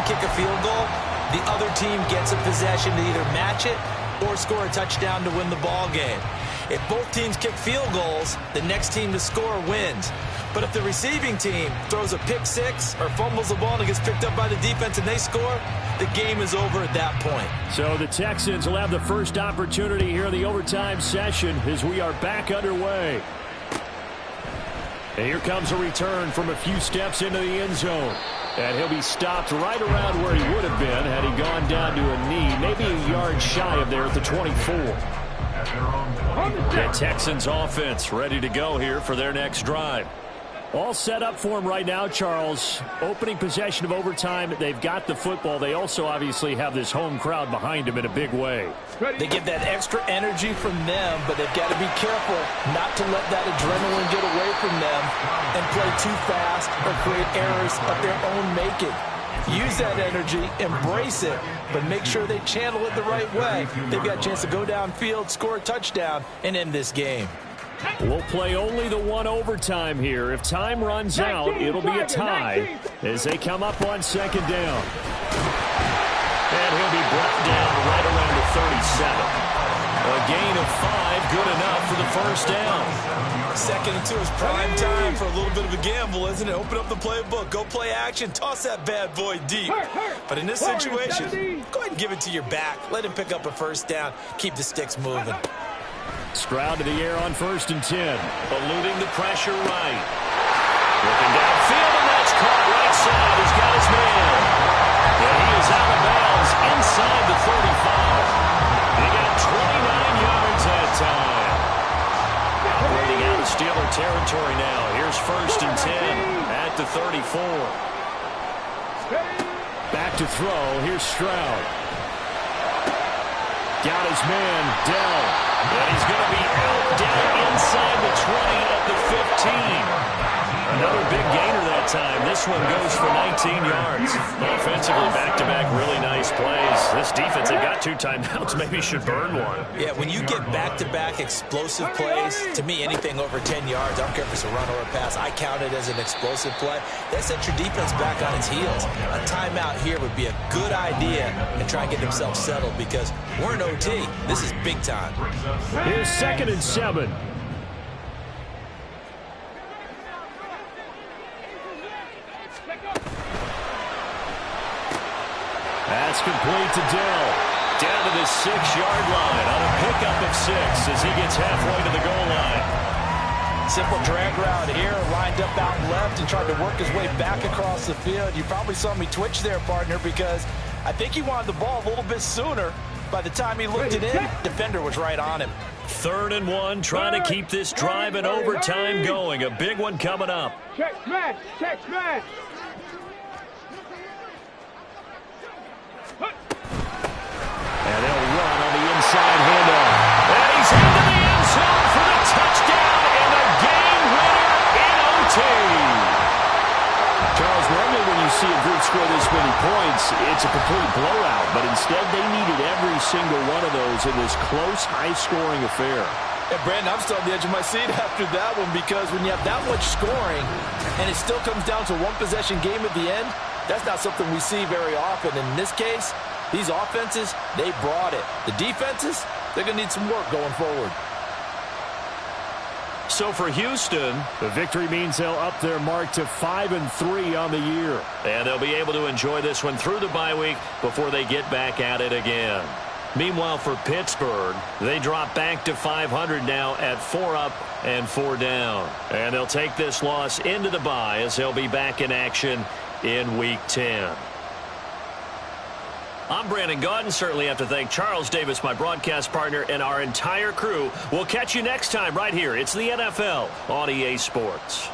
kick a field goal, the other team gets a possession to either match it or score a touchdown to win the ball game. If both teams kick field goals, the next team to score wins. But if the receiving team throws a pick six or fumbles the ball and it gets picked up by the defense and they score, the game is over at that point. So the Texans will have the first opportunity here in the overtime session as we are back underway. And here comes a return from a few steps into the end zone. And he'll be stopped right around where he would have been had he gone down to a knee, maybe a yard shy of there at the 24. The Texans offense ready to go here for their next drive. All set up for him right now, Charles. Opening possession of overtime. They've got the football. They also obviously have this home crowd behind them in a big way. They get that extra energy from them, but they've got to be careful not to let that adrenaline get away from them and play too fast or create errors of their own making. Use that energy, embrace it, but make sure they channel it the right way. They've got a chance to go downfield, score a touchdown, and end this game. We'll play only the one overtime here. If time runs out, it'll be a tie as they come up on second down. And he'll be brought down right around the 37. A gain of 5, good enough for the first down. Second and 2 is prime time for a little bit of a gamble, isn't it? Open up the playbook, go play action, toss that bad boy deep. But in this situation, go ahead and give it to your back. Let him pick up a first down. Keep the sticks moving. Stroud to the air on 1st and 10. Eluding the pressure right. Looking downfield, and that's caught right side. He's got his man. And he is out of bounds inside the 35. He got 29 yards that time. Operating out of Steeler territory now. Here's 1st and 10 at the 34. Back to throw. Here's Stroud. Got his man, Dell. And he's going to be out down inside the 20 at the 15. Another big gainer that time. This one goes for 19 yards. Offensively, back-to-back really nice plays. This defense, they've got 2 timeouts. Maybe should burn one. Yeah, when you get back-to-back explosive plays, to me, anything over 10 yards, I don't care if it's a run or a pass, I count it as an explosive play. That sets your defense back on its heels. A timeout here would be a good idea and try and get themselves settled because we're in OT. This is big time. Here's 2nd and 7. That's complete to Dell. Down to the 6-yard line on a pickup of 6 as he gets halfway to the goal line. Simple drag route here, lined up out left and tried to work his way back across the field. You probably saw me twitch there, partner, because I think he wanted the ball a little bit sooner. By the time he looked it in, defender was right on him. 3rd and 1, trying to keep this drive in overtime going. A big one coming up. Check smash, check smash. And they'll run on the inside handoff. And he's into the end zone for the touchdown and the game winner in OT. Charles, normally when you see a group score this many points, it's a complete blowout. But instead, they needed every single one of those in this close, high-scoring affair. And Brandon, I'm still on the edge of my seat after that one because when you have that much scoring and it still comes down to a one-possession game at the end, that's not something we see very often. In this case, these offenses, they brought it. The defenses, they're going to need some work going forward. So for Houston, the victory means they'll up their mark to 5-3 on the year. And they'll be able to enjoy this one through the bye week before they get back at it again. Meanwhile, for Pittsburgh, they drop back to 500 now at 4 up and 4 down. And they'll take this loss into the bye as they'll be back in action in Week 10. I'm Brandon Gaudin. Certainly have to thank Charles Davis, my broadcast partner, and our entire crew. We'll catch you next time right here. It's the NFL on EA Sports.